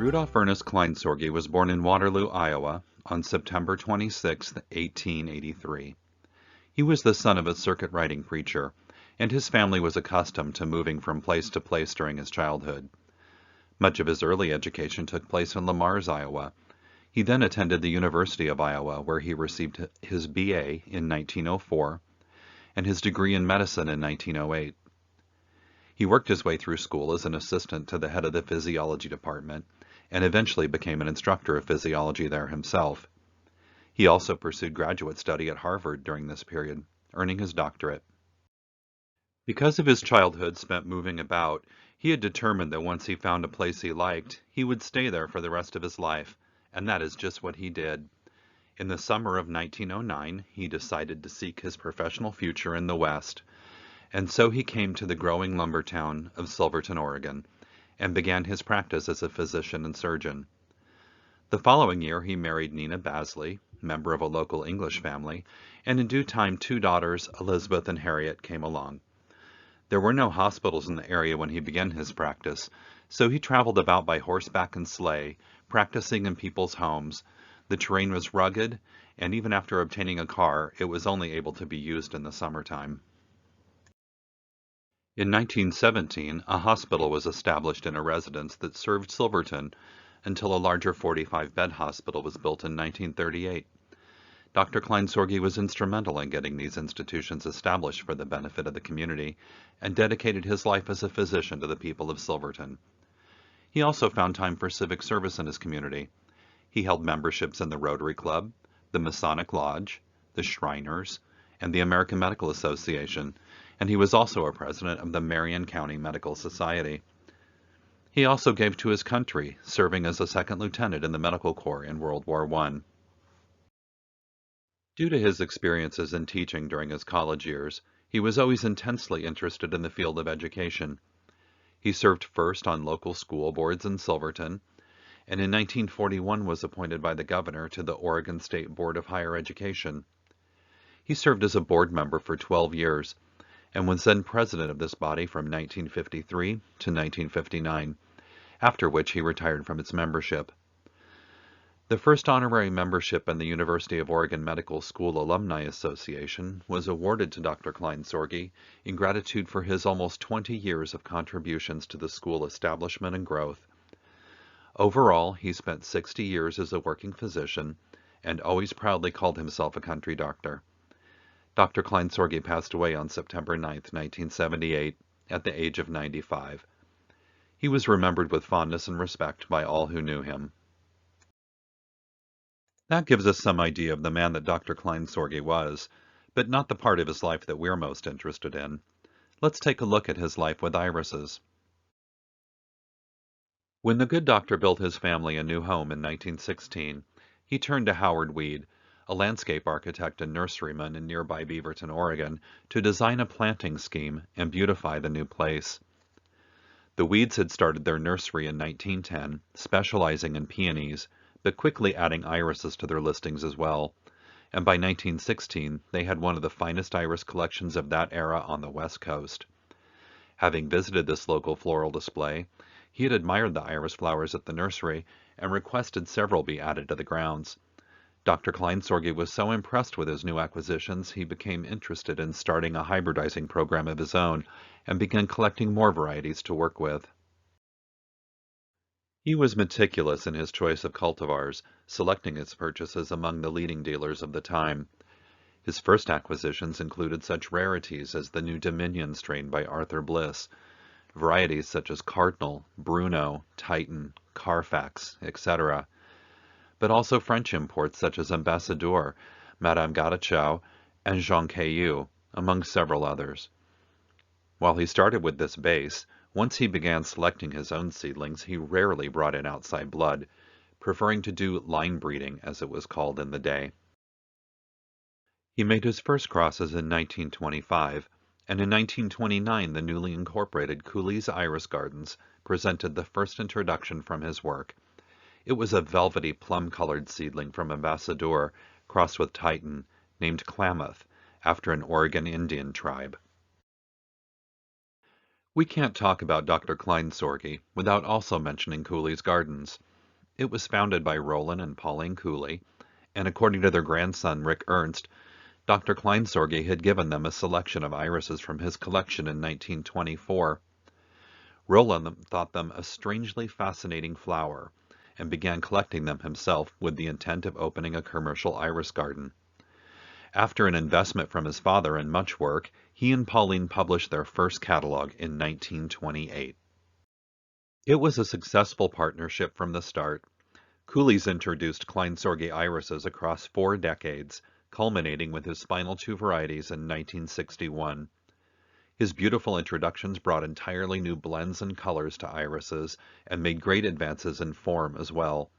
Rudolph Ernest Kleinsorge was born in Waterloo, Iowa, on September 26, 1883. He was the son of a circuit riding preacher, and his family was accustomed to moving from place to place during his childhood. Much of his early education took place in Le Mars, Iowa. He then attended the University of Iowa, where he received his B.A. in 1904 and his degree in medicine in 1908. He worked his way through school as an assistant to the head of the physiology department and eventually became an instructor of physiology there himself. He also pursued graduate study at Harvard during this period, earning his doctorate. Because of his childhood spent moving about, he had determined that once he found a place he liked, he would stay there for the rest of his life, and that is just what he did. In the summer of 1909, he decided to seek his professional future in the West, and so he came to the growing lumber town of Silverton, Oregon, and began his practice as a physician and surgeon. The following year, he married Nina Basley, member of a local English family, and in due time 2 daughters, Elizabeth and Harriet, came along. There were no hospitals in the area when he began his practice, so he traveled about by horseback and sleigh, practicing in people's homes. The terrain was rugged, and even after obtaining a car, it was only able to be used in the summertime. In 1917, a hospital was established in a residence that served Silverton until a larger 45-bed hospital was built in 1938. Dr. Kleinsorge was instrumental in getting these institutions established for the benefit of the community and dedicated his life as a physician to the people of Silverton. He also found time for civic service in his community. He held memberships in the Rotary Club, the Masonic Lodge, the Shriners, and the American Medical Association, and he was also a president of the Marion County Medical Society. He also gave to his country, serving as a second lieutenant in the Medical Corps in World War I. Due to his experiences in teaching during his college years, he was always intensely interested in the field of education. He served first on local school boards in Silverton, and in 1941 was appointed by the governor to the Oregon State Board of Higher Education. He served as a board member for 12 years, and was then president of this body from 1953 to 1959, after which he retired from its membership. The first honorary membership in the University of Oregon Medical School Alumni Association was awarded to Dr. Kleinsorge in gratitude for his almost 20 years of contributions to the school establishment and growth. Overall, he spent 60 years as a working physician and always proudly called himself a country doctor. Dr. Kleinsorge passed away on September 9, 1978, at the age of 95. He was remembered with fondness and respect by all who knew him. That gives us some idea of the man that Dr. Kleinsorge was, but not the part of his life that we're most interested in. Let's take a look at his life with irises. When the good doctor built his family a new home in 1916, he turned to Howard Weed, a landscape architect and nurseryman in nearby Beaverton, Oregon, to design a planting scheme and beautify the new place. The Weeds had started their nursery in 1910, specializing in peonies, but quickly adding irises to their listings as well, and by 1916 they had one of the finest iris collections of that era on the West Coast. Having visited this local floral display, he had admired the iris flowers at the nursery and requested several be added to the grounds. Dr. Kleinsorge was so impressed with his new acquisitions, he became interested in starting a hybridizing program of his own and began collecting more varieties to work with. He was meticulous in his choice of cultivars, selecting his purchases among the leading dealers of the time. His first acquisitions included such rarities as the new Dominion strain by Arthur Bliss, varieties such as Cardinal, Bruno, Titan, Carfax, etc., but also French imports such as Ambassadeur, Madame Gatichau, and Jean Caillou, among several others. While he started with this base, once he began selecting his own seedlings, he rarely brought in outside blood, preferring to do line breeding, as it was called in the day. He made his first crosses in 1925, and in 1929 the newly incorporated Cooley's Iris Gardens presented the first introduction from his work. It was a velvety plum-colored seedling from Ambassadeur crossed with Titan, named Klamath, after an Oregon Indian tribe. We can't talk about Dr. Kleinsorge without also mentioning Cooley's Gardens. It was founded by Roland and Pauline Cooley, and according to their grandson Rick Ernst, Dr. Kleinsorge had given them a selection of irises from his collection in 1924. Roland thought them a strangely fascinating flower and began collecting them himself with the intent of opening a commercial iris garden. After an investment from his father and much work, he and Pauline published their first catalog in 1928. It was a successful partnership from the start. Cooley's introduced Kleinsorge irises across 4 decades, culminating with his final 2 varieties in 1961. His beautiful introductions brought entirely new blends and colors to irises and made great advances in form as well.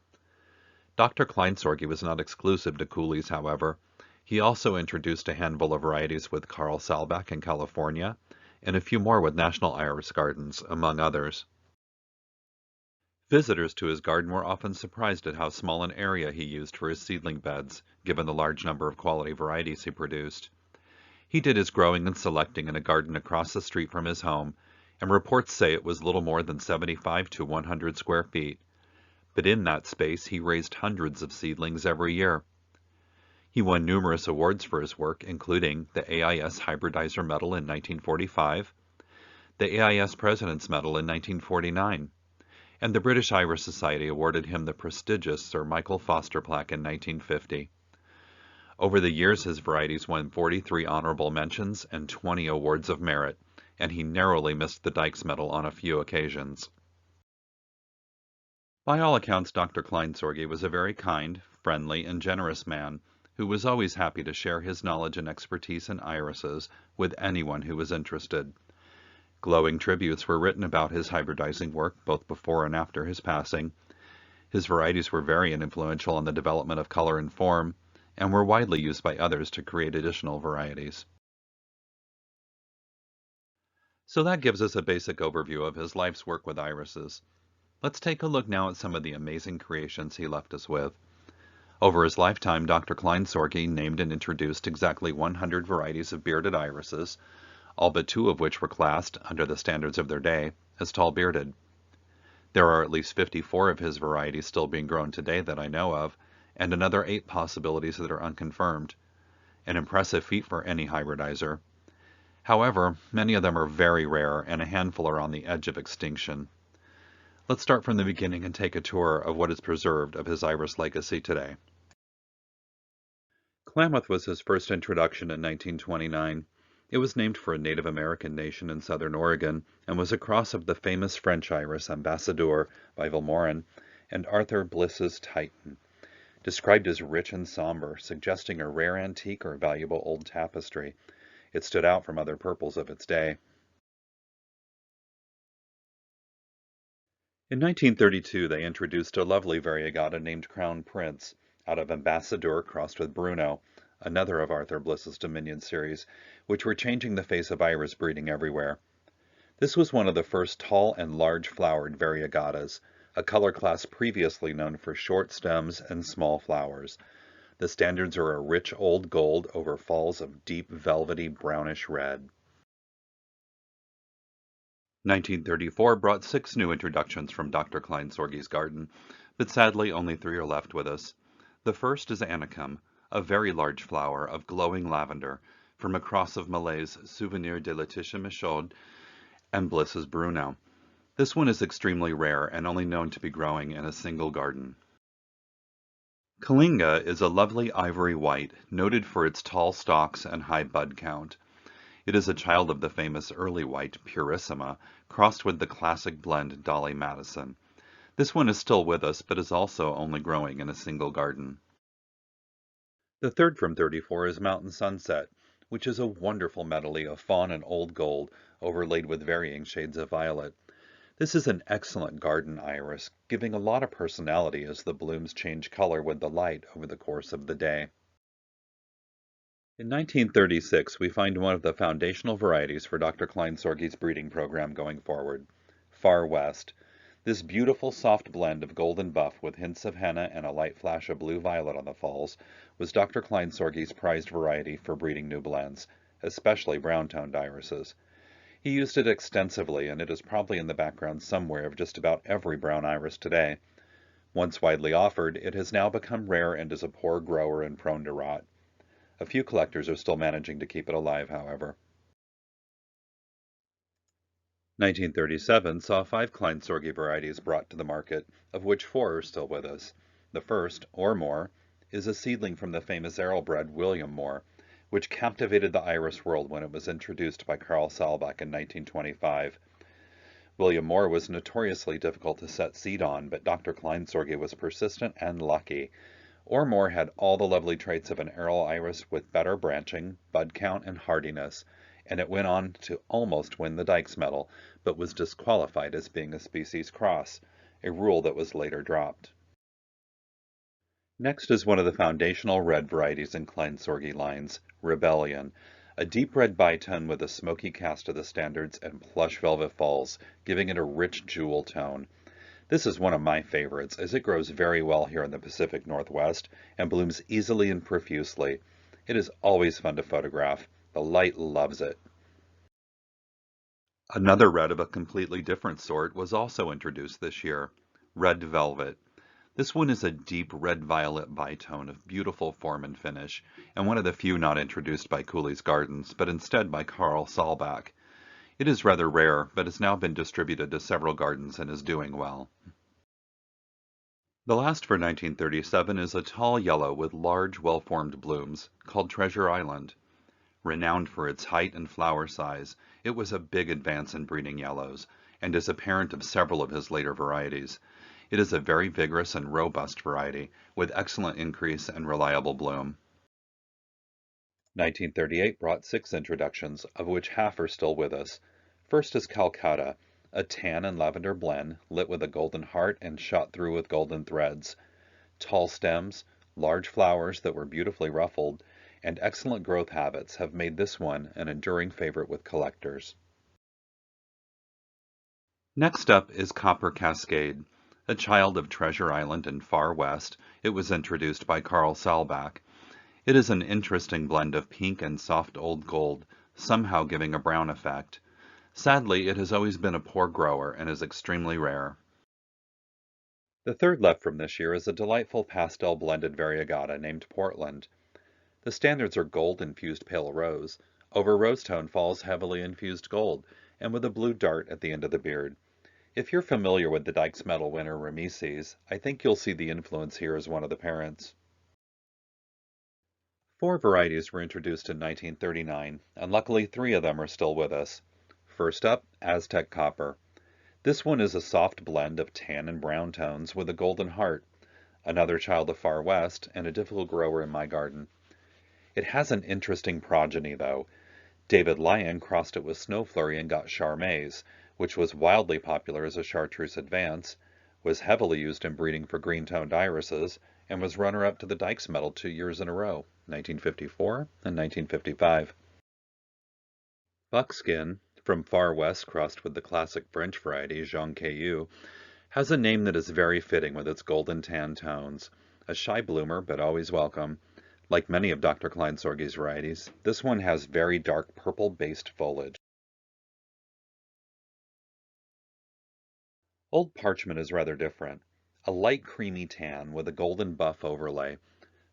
Dr. Kleinsorge was not exclusive to Cooley's, however. He also introduced a handful of varieties with Carl Salbach in California, and a few more with National Iris Gardens, among others. Visitors to his garden were often surprised at how small an area he used for his seedling beds, given the large number of quality varieties he produced. He did his growing and selecting in a garden across the street from his home, and reports say it was little more than 75 to 100 square feet. But in that space he raised hundreds of seedlings every year. He won numerous awards for his work, including the AIS Hybridizer Medal in 1945, the AIS President's Medal in 1949, and the British Iris Society awarded him the prestigious Sir Michael Foster plaque in 1950. Over the years, his varieties won 43 honorable mentions and 20 awards of merit, and he narrowly missed the Dykes Medal on a few occasions. By all accounts, Dr. Kleinsorge was a very kind, friendly, and generous man who was always happy to share his knowledge and expertise in irises with anyone who was interested. Glowing tributes were written about his hybridizing work both before and after his passing. His varieties were very influential in the development of color and form, and were widely used by others to create additional varieties. So that gives us a basic overview of his life's work with irises. Let's take a look now at some of the amazing creations he left us with. Over his lifetime, Dr. Kleinsorge named and introduced exactly 100 varieties of bearded irises, all but 2 of which were classed, under the standards of their day, as tall-bearded. There are at least 54 of his varieties still being grown today that I know of, and another 8 possibilities that are unconfirmed. An impressive feat for any hybridizer. However, many of them are very rare, and a handful are on the edge of extinction. Let's start from the beginning and take a tour of what is preserved of his iris legacy today. Klamath was his first introduction in 1929. It was named for a Native American nation in southern Oregon, and was a cross of the famous French iris Ambassadeur by Vilmorin and Arthur Bliss's Titan, described as rich and somber, suggesting a rare antique or valuable old tapestry. It stood out from other purples of its day. In 1932, they introduced a lovely variegata named Crown Prince, out of Ambassadeur crossed with Bruno, another of Arthur Bliss's Dominion series, which were changing the face of iris breeding everywhere. This was one of the first tall and large-flowered variegatas, a color class previously known for short stems and small flowers. The standards are a rich old gold over falls of deep velvety brownish red. 1934 brought 6 new introductions from Dr. Kleinsorge's garden, but sadly only 3 are left with us. The first is Anicum, a very large flower of glowing lavender, from a cross of Mallay's Souvenir de Laetitia Michaud and Bliss's Bruno. This one is extremely rare and only known to be growing in a single garden. Kalinga is a lovely ivory white, noted for its tall stalks and high bud count. It is a child of the famous early white Purissima, crossed with the classic blend Dolly Madison. This one is still with us, but is also only growing in a single garden. The third from 34 is Mountain Sunset, which is a wonderful medley of fawn and old gold, overlaid with varying shades of violet. This is an excellent garden iris, giving a lot of personality as the blooms change color with the light over the course of the day. In 1936, we find one of the foundational varieties for Dr. Kleinsorge's breeding program going forward, Far West. This beautiful soft blend of golden buff with hints of henna and a light flash of blue-violet on the falls was Dr. Kleinsorge's prized variety for breeding new blends, especially brown-toned irises. He used it extensively, and it is probably in the background somewhere of just about every brown iris today. Once widely offered, it has now become rare and is a poor grower and prone to rot. A few collectors are still managing to keep it alive, however. 1937 saw 5 Kleinsorge varieties brought to the market, of which 4 are still with us. The first, or Moore, is a seedling from the famous arrowbred William Moore, which captivated the iris world when it was introduced by Carl Saalbach in 1925. William Moore was notoriously difficult to set seed on, but Dr. Kleinsorge was persistent and lucky. Moore had all the lovely traits of an arrow iris with better branching, bud count, and hardiness, and it went on to almost win the Dykes medal, but was disqualified as being a species cross, a rule that was later dropped. Next is one of the foundational red varieties in Kleinsorge lines, Rebellion, a deep red bitone with a smoky cast of the standards and plush velvet falls, giving it a rich jewel tone. This is one of my favorites, as it grows very well here in the Pacific Northwest and blooms easily and profusely. It is always fun to photograph. The light loves it. Another red of a completely different sort was also introduced this year, Red Velvet. This one is a deep red-violet bitone of beautiful form and finish, and one of the few not introduced by Cooley's Gardens, but instead by Carl Saalbach. It is rather rare, but has now been distributed to several gardens and is doing well. The last for 1937 is a tall yellow with large, well-formed blooms, called Treasure Island. Renowned for its height and flower size, it was a big advance in breeding yellows, and is a parent of several of his later varieties. It is a very vigorous and robust variety, with excellent increase and reliable bloom. 1938 brought 6 introductions, of which half are still with us. First is Calcutta, a tan and lavender blend, lit with a golden heart and shot through with golden threads. Tall stems, large flowers that were beautifully ruffled, and excellent growth habits have made this one an enduring favorite with collectors. Next up is Copper Cascade. A child of Treasure Island and Far West, it was introduced by Carl Saalbach. It is an interesting blend of pink and soft old gold, somehow giving a brown effect. Sadly, it has always been a poor grower and is extremely rare. The third left from this year is a delightful pastel blended variegata named Portland. The standards are gold infused pale rose. Over rose tone falls heavily infused gold, and with a blue dart at the end of the beard. If you're familiar with the Dykes Medal winner Rameses, I think you'll see the influence here as one of the parents. 4 varieties were introduced in 1939, and luckily 3 of them are still with us. First up, Aztec Copper. This one is a soft blend of tan and brown tones with a golden heart, another child of Far West and a difficult grower in my garden. It has an interesting progeny, though. David Lyon crossed it with Snow Flurry and got Charmai's, which was wildly popular as a chartreuse advance, was heavily used in breeding for green-toned irises, and was runner-up to the Dykes Medal 2 years in a row, 1954 and 1955. Buckskin, from Far West crossed with the classic French variety Jean Caillou, has a name that is very fitting with its golden tan tones. A shy bloomer, but always welcome. Like many of Dr. Kleinsorge's varieties, this one has very dark purple-based foliage. Old Parchment is rather different. A light creamy tan with a golden buff overlay.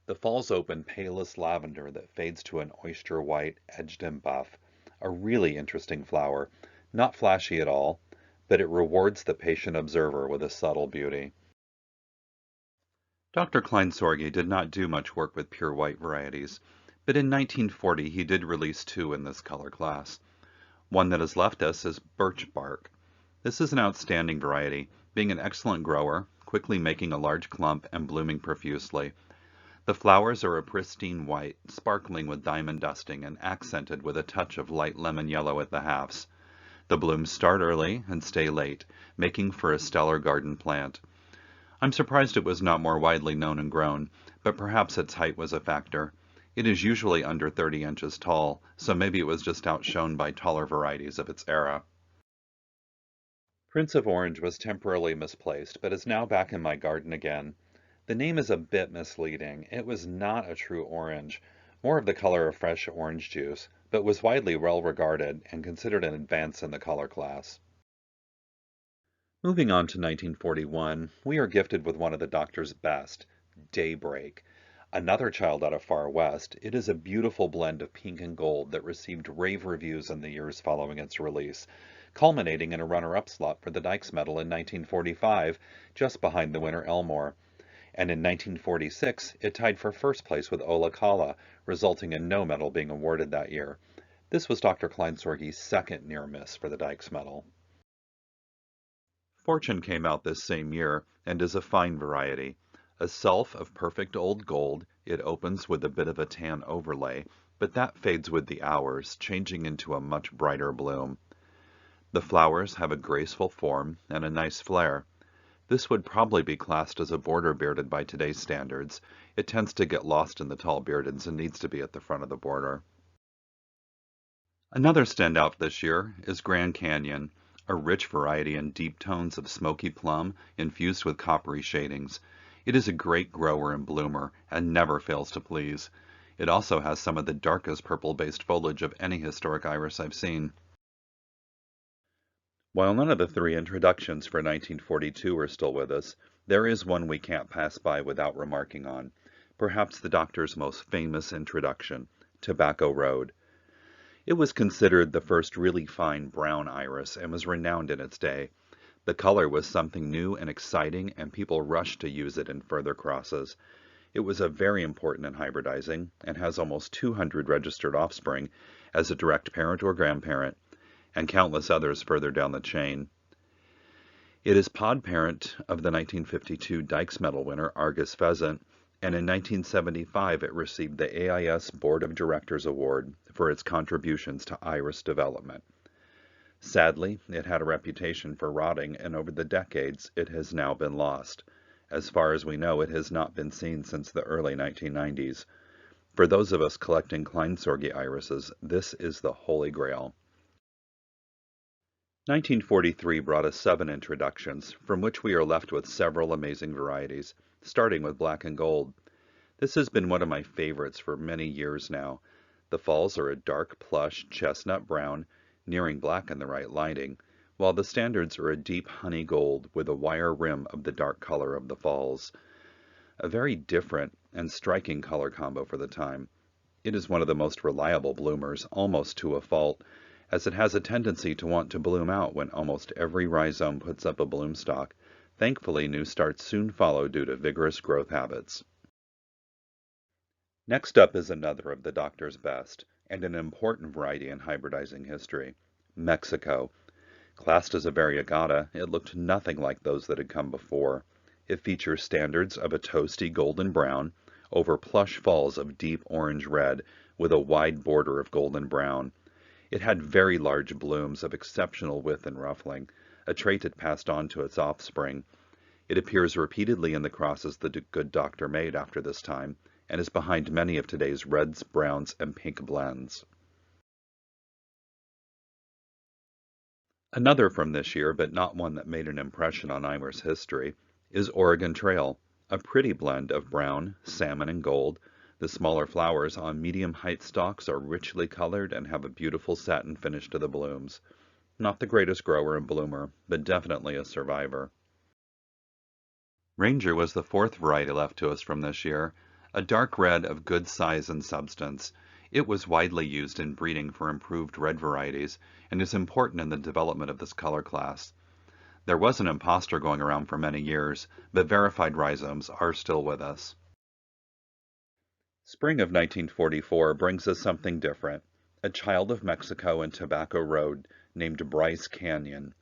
The falls open palest lavender that fades to an oyster white, edged and buff. A really interesting flower. Not flashy at all, but it rewards the patient observer with a subtle beauty. Dr. Kleinsorge did not do much work with pure white varieties, but in 1940 he did release 2 in this color class. One that has left us is Birch Bark. This is an outstanding variety, being an excellent grower, quickly making a large clump and blooming profusely. The flowers are a pristine white, sparkling with diamond dusting and accented with a touch of light lemon yellow at the halves. The blooms start early and stay late, making for a stellar garden plant. I'm surprised it was not more widely known and grown, but perhaps its height was a factor. It is usually under 30 inches tall, so maybe it was just outshone by taller varieties of its era. Prince of Orange was temporarily misplaced, but is now back in my garden again. The name is a bit misleading. It was not a true orange, more of the color of fresh orange juice, but was widely well regarded and considered an advance in the color class. Moving on to 1941, we are gifted with one of the Doctor's best, Daybreak. Another child out of Far West, it is a beautiful blend of pink and gold that received rave reviews in the years following its release, culminating in a runner-up slot for the Dykes Medal in 1945, just behind the winner Elmore. And in 1946, it tied for first place with Ola Kala, resulting in no medal being awarded that year. This was Dr. Kleinsorge's second near miss for the Dykes Medal. Fortune came out this same year and is a fine variety. A self of perfect old gold, it opens with a bit of a tan overlay, but that fades with the hours, changing into a much brighter bloom. The flowers have a graceful form and a nice flare. This would probably be classed as a border bearded by today's standards. It tends to get lost in the tall beardeds and needs to be at the front of the border. Another standout this year is Grand Canyon, a rich variety in deep tones of smoky plum infused with coppery shadings. It is a great grower and bloomer and never fails to please. It also has some of the darkest purple-based foliage of any historic iris I've seen. While none of the three introductions for 1942 are still with us, there is one we can't pass by without remarking on, perhaps the Doctor's most famous introduction, Tobacco Road. It was considered the first really fine brown iris and was renowned in its day. The color was something new and exciting, and people rushed to use it in further crosses. It was very important in hybridizing and has almost 200 registered offspring as a direct parent or grandparent, and countless others further down the chain. It is pod parent of the 1952 Dykes Medal winner Argus pheasant, and in 1975 it received the AIS Board of Directors Award for its contributions to iris development. Sadly, it had a reputation for rotting, and over the decades it has now been lost. As far as we know, it has not been seen since the early 1990s. For those of us collecting Kleinsorge irises, this is the holy grail. 1943 brought us 7 introductions, from which we are left with several amazing varieties, starting with black and gold. This has been one of my favorites for many years now. The falls are a dark plush chestnut brown, nearing black in the right lighting, while the standards are a deep honey gold with a wire rim of the dark color of the falls. A very different and striking color combo for the time. It is one of the most reliable bloomers, almost to a fault, as it has a tendency to want to bloom out when almost every rhizome puts up a bloom stalk. Thankfully, new starts soon follow due to vigorous growth habits. Next up is another of the Doctor's best, and an important variety in hybridizing history, Mexico. Classed as a variegata, it looked nothing like those that had come before. It features standards of a toasty golden brown over plush falls of deep orange-red with a wide border of golden brown. It had very large blooms of exceptional width and ruffling, a trait it passed on to its offspring. It appears repeatedly in the crosses the good doctor made after this time, and is behind many of today's reds, browns, and pink blends. Another from this year, but not one that made an impression on iris history, is Oregon Trail, a pretty blend of brown, salmon, and gold. The smaller flowers on medium height stalks are richly colored and have a beautiful satin finish to the blooms. Not the greatest grower and bloomer, but definitely a survivor. Ranger was the 4th variety left to us from this year, a dark red of good size and substance. It was widely used in breeding for improved red varieties and is important in the development of this color class. There was an imposter going around for many years, but verified rhizomes are still with us. Spring of 1944 brings us something different, a child of Mexico and Tobacco Road named Bryce Canyon.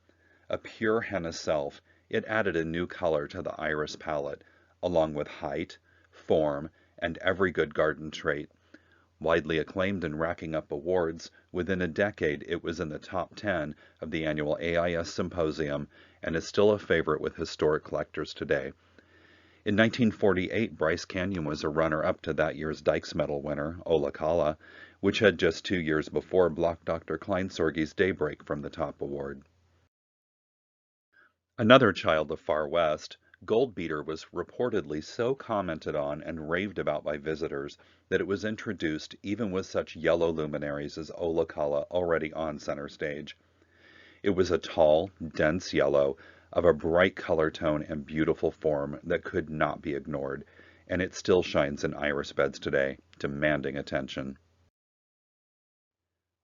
A pure henna self, it added a new color to the iris palette, along with height, form, and every good garden trait. Widely acclaimed and racking up awards, within a decade it was in the top 10 of the annual AIS Symposium and is still a favorite with historic collectors today. In 1948, Bryce Canyon was a runner-up to that year's Dykes Medal winner, Ola Kala, which had just 2 years before blocked Dr. Kleinsorge's Daybreak from the top award. Another child of Far West, Goldbeater was reportedly so commented on and raved about by visitors that it was introduced even with such yellow luminaries as Ola Kala already on center stage. It was a tall, dense yellow, of a bright color tone and beautiful form that could not be ignored, and it still shines in iris beds today, demanding attention.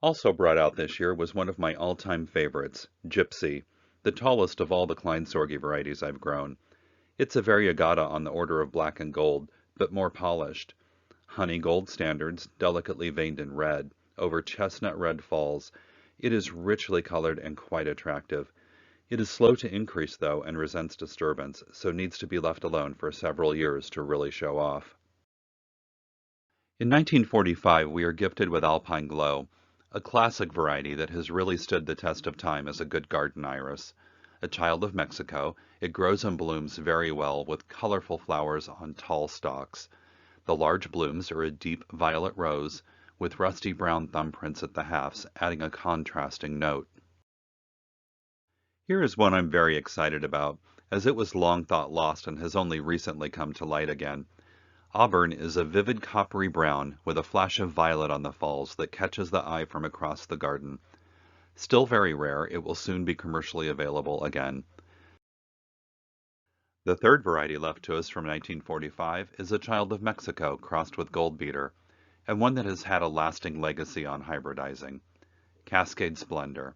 Also brought out this year was one of my all-time favorites, Gypsy, the tallest of all the Kleinsorge varieties I've grown. It's a variegata on the order of black and gold, but more polished. Honey gold standards, delicately veined in red, over chestnut red falls. It is richly colored and quite attractive. It is slow to increase though and resents disturbance, so needs to be left alone for several years to really show off. In 1945, we are gifted with Alpine Glow, a classic variety that has really stood the test of time as a good garden iris. A child of Mexico, it grows and blooms very well with colorful flowers on tall stalks. The large blooms are a deep violet rose with rusty brown thumbprints at the halves, adding a contrasting note. Here is one I'm very excited about, as it was long thought lost and has only recently come to light again. Auburn is a vivid coppery brown with a flash of violet on the falls that catches the eye from across the garden. Still very rare, it will soon be commercially available again. The third variety left to us from 1945 is a child of Mexico crossed with gold beater, and one that has had a lasting legacy on hybridizing, Cascade Splendor.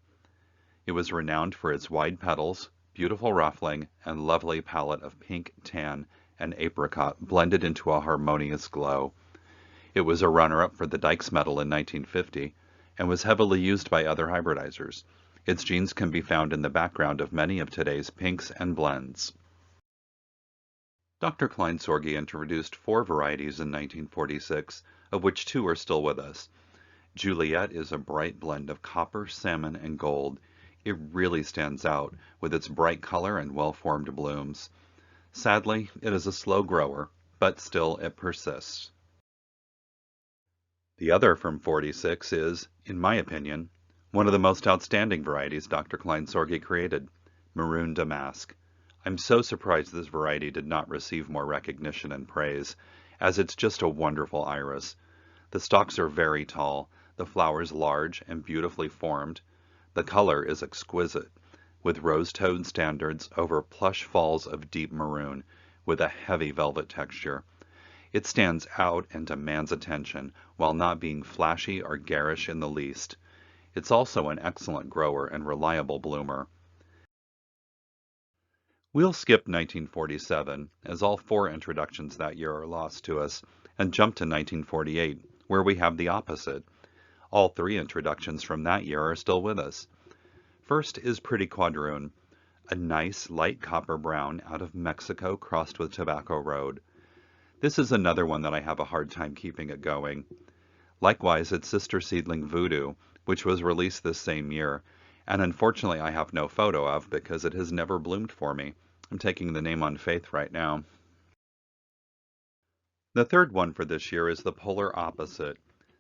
It was renowned for its wide petals, beautiful ruffling, and lovely palette of pink, tan, and apricot blended into a harmonious glow. It was a runner-up for the Dykes Medal in 1950 and was heavily used by other hybridizers. Its genes can be found in the background of many of today's pinks and blends. Dr. Kleinsorge introduced 4 varieties in 1946, of which 2 are still with us. Juliet is a bright blend of copper, salmon, and gold. It really stands out with its bright color and well-formed blooms. Sadly, it is a slow grower, but still it persists. The other from 46 is, in my opinion, one of the most outstanding varieties Dr. Kleinsorge created, Maroon Damask. I'm so surprised this variety did not receive more recognition and praise, as it's just a wonderful iris. The stalks are very tall, the flowers large and beautifully formed. The color is exquisite, with rose-toned standards over plush falls of deep maroon, with a heavy velvet texture. It stands out and demands attention, while not being flashy or garish in the least. It's also an excellent grower and reliable bloomer. We'll skip 1947, as all 4 introductions that year are lost to us, and jump to 1948, where we have the opposite. All 3 introductions from that year are still with us. First is Pretty Quadroon, a nice light copper brown out of Mexico crossed with Tobacco Road. This is another one that I have a hard time keeping it going. Likewise, its sister seedling Voodoo, which was released this same year, and unfortunately I have no photo of because it has never bloomed for me. I'm taking the name on faith right now. The third one for this year is the polar opposite.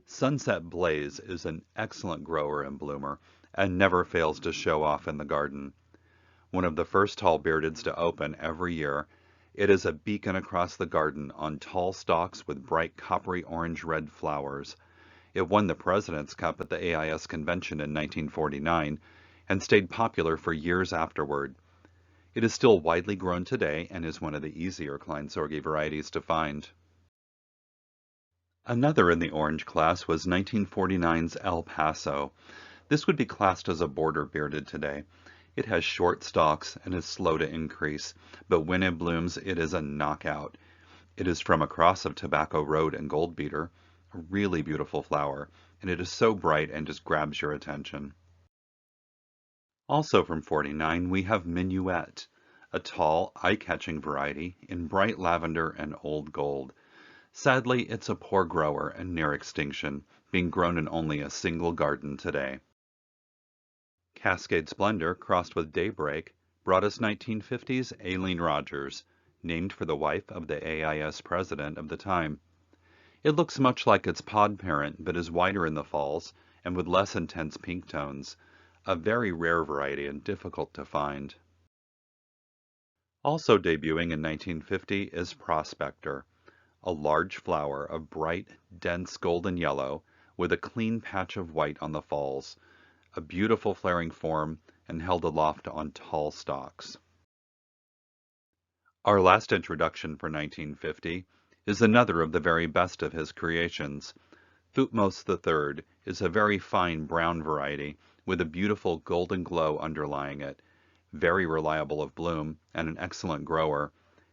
Sunset Blaze is an excellent grower and bloomer, and never fails to show off in the garden. One of the first tall beardeds to open every year, it is a beacon across the garden on tall stalks with bright coppery orange-red flowers. It won the President's Cup at the AIS convention in 1949 and stayed popular for years afterward. It is still widely grown today and is one of the easier Kleinsorge varieties to find. Another in the orange class was 1949's El Paso. This would be classed as a border bearded today. It has short stalks and is slow to increase, but when it blooms, it is a knockout. It is from a cross of Tobacco Road and Gold Beater, a really beautiful flower, and it is so bright and just grabs your attention. Also from 49, we have Minuet, a tall, eye-catching variety in bright lavender and old gold. Sadly, it's a poor grower and near extinction, being grown in only a single garden today. Cascade Splendor, crossed with Daybreak, brought us 1950's Aileen Rogers, named for the wife of the AIS president of the time. It looks much like its pod parent, but is wider in the falls and with less intense pink tones, a very rare variety and difficult to find. Also debuting in 1950 is Prospector, a large flower of bright, dense golden yellow with a clean patch of white on the falls, a beautiful flaring form and held aloft on tall stalks. Our last introduction for 1950 is another of the very best of his creations. Thutmose III is a very fine brown variety with a beautiful golden glow underlying it, very reliable of bloom and an excellent grower.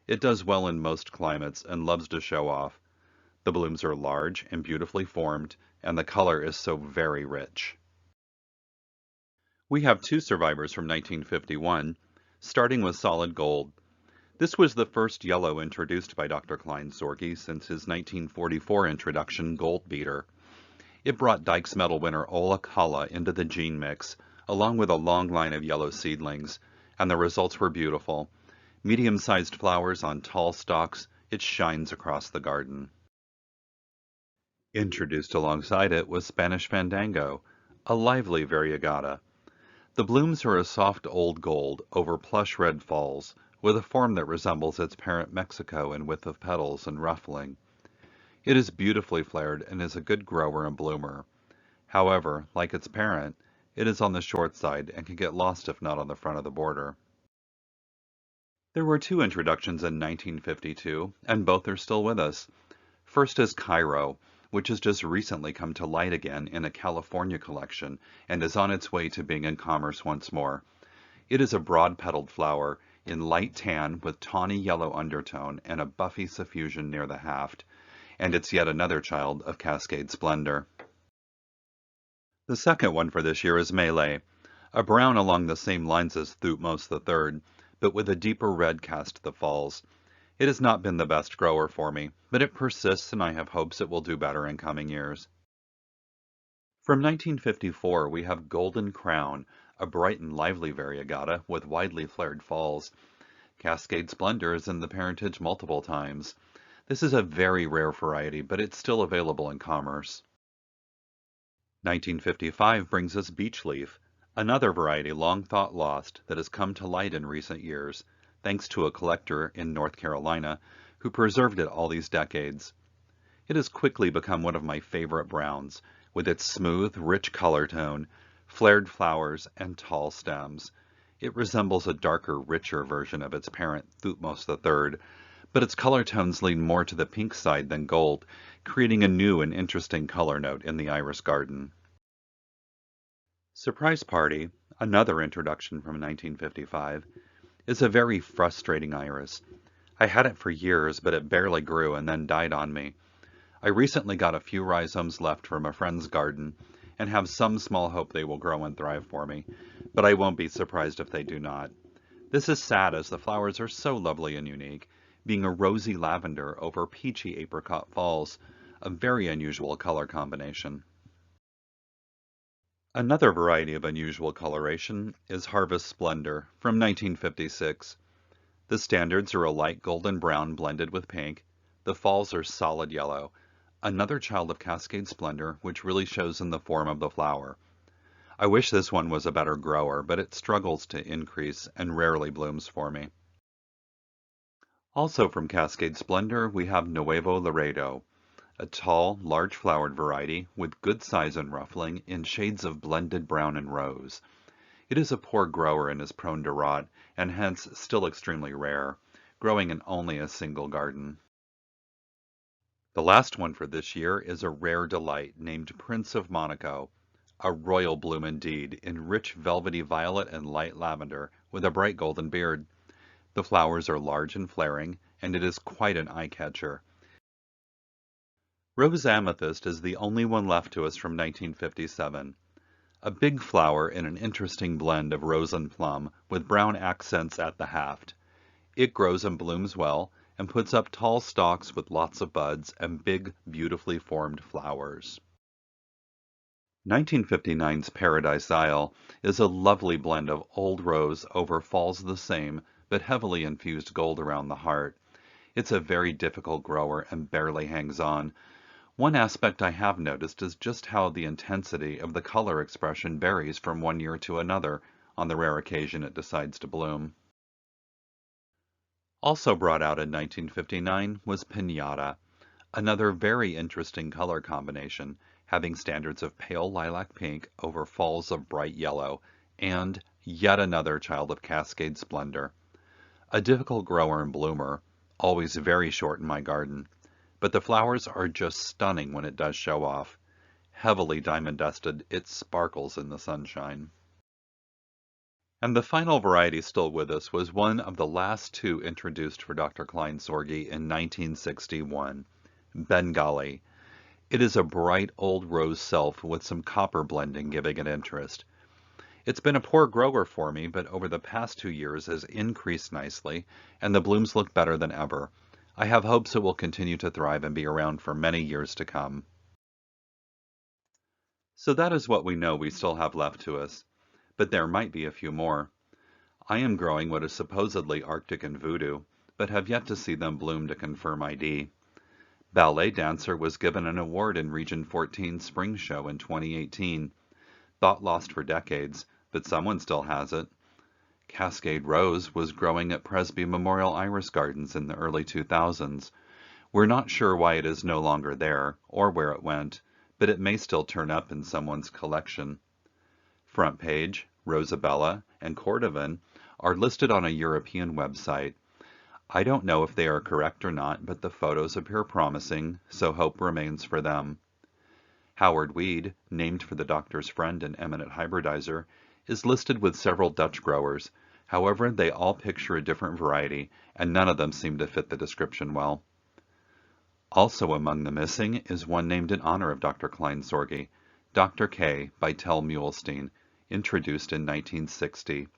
It does well in most climates and loves to show off. The blooms are large and beautifully formed, and the color is so very rich. We have two survivors from 1951, starting with solid gold. This was the first yellow introduced by Dr. Kleinsorge since his 1944 introduction, Gold Beater. It brought Dyke's Medal winner Ola Kala into the gene mix, along with a long line of yellow seedlings, and the results were beautiful. Medium-sized flowers on tall stalks, it shines across the garden. Introduced alongside it was Spanish Fandango, a lively variegata. The blooms are a soft old gold over plush red falls, with a form that resembles its parent Mexico in width of petals and ruffling. It is beautifully flared and is a good grower and bloomer. However, like its parent, it is on the short side and can get lost if not on the front of the border. There were two introductions in 1952, and both are still with us. First is Cairo, which has just recently come to light again in a California collection and is on its way to being in commerce once more. It is a broad-petaled flower in light tan with tawny yellow undertone and a buffy suffusion near the haft, and it's yet another child of Cascade Splendor. The second one for this year is Melee, a brown along the same lines as Thutmose III, but with a deeper red cast to the falls. It has not been the best grower for me, but it persists and I have hopes it will do better in coming years. From 1954 we have Golden Crown, a bright and lively variegata with widely flared falls. Cascade Splendor is in the parentage multiple times. This is a very rare variety, but it's still available in commerce. 1955 brings us Beech Leaf, another variety long thought lost that has come to light in recent years, thanks to a collector in North Carolina who preserved it all these decades. It has quickly become one of my favorite browns, with its smooth, rich color tone, flared flowers, and tall stems. It resembles a darker, richer version of its parent, Thutmose III, but its color tones lean more to the pink side than gold, creating a new and interesting color note in the iris garden. Surprise Party, another introduction from 1955, is a very frustrating iris. I had it for years, but it barely grew and then died on me. I recently got a few rhizomes left from a friend's garden and have some small hope they will grow and thrive for me, but I won't be surprised if they do not. This is sad as the flowers are so lovely and unique, being a rosy lavender over peachy apricot falls, a very unusual color combination. Another variety of unusual coloration is Harvest Splendor from 1956. The standards are a light golden brown blended with pink. The falls are solid yellow, another child of Cascade Splendor, which really shows in the form of the flower. I wish this one was a better grower, but it struggles to increase and rarely blooms for me. Also from Cascade Splendor, we have Nuevo Laredo, a tall, large-flowered variety with good size and ruffling in shades of blended brown and rose. It is a poor grower and is prone to rot, and hence still extremely rare, growing in only a single garden. The last one for this year is a rare delight named Prince of Monaco, a royal bloom indeed, in rich velvety violet and light lavender with a bright golden beard. The flowers are large and flaring, and it is quite an eye-catcher. Rose Amethyst is the only one left to us from 1957. A big flower in an interesting blend of rose and plum, with brown accents at the haft. It grows and blooms well, and puts up tall stalks with lots of buds and big, beautifully formed flowers. 1959's Paradise Isle is a lovely blend of old rose over falls the same, but heavily infused gold around the heart. It's a very difficult grower and barely hangs on. One aspect I have noticed is just how the intensity of the color expression varies from one year to another on the rare occasion it decides to bloom. Also brought out in 1959 was Piñata, another very interesting color combination, having standards of pale lilac pink over falls of bright yellow, and yet another child of Cascade Splendor. A difficult grower and bloomer, always very short in my garden, but the flowers are just stunning when it does show off. Heavily diamond dusted, it sparkles in the sunshine. And the final variety still with us was one of the last two introduced for Dr. Kleinsorge in 1961, Bengali. It is a bright old rose self with some copper blending giving it interest. It's been a poor grower for me, but over the past 2 years has increased nicely, and the blooms look better than ever. I have hopes it will continue to thrive and be around for many years to come. So that is what we know we still have left to us, but there might be a few more. I am growing what is supposedly Arctic and voodoo, but have yet to see them bloom to confirm ID. Ballet Dancer was given an award in Region 14 Spring Show in 2018. Thought lost for decades, but someone still has it. Cascade Rose was growing at Presby Memorial Iris Gardens in the early 2000s. We're not sure why it is no longer there, or where it went, but it may still turn up in someone's collection. Front Page, Rosabella, and Cordovan are listed on a European website. I don't know if they are correct or not, but the photos appear promising, so hope remains for them. Howard Weed, named for the doctor's friend and eminent hybridizer, is listed with several Dutch growers. However, they all picture a different variety, and none of them seem to fit the description well. Also among the missing is one named in honor of Dr. Kleinsorge, Dr. K by Tel Muhlstein, introduced in 1960.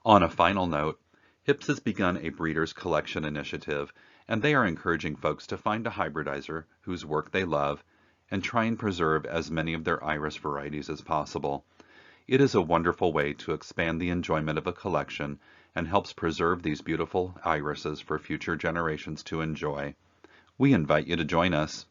On a final note, HIPS has begun a breeders collection initiative, and they are encouraging folks to find a hybridizer whose work they love and try and preserve as many of their iris varieties as possible. It is a wonderful way to expand the enjoyment of a collection and helps preserve these beautiful irises for future generations to enjoy. We invite you to join us.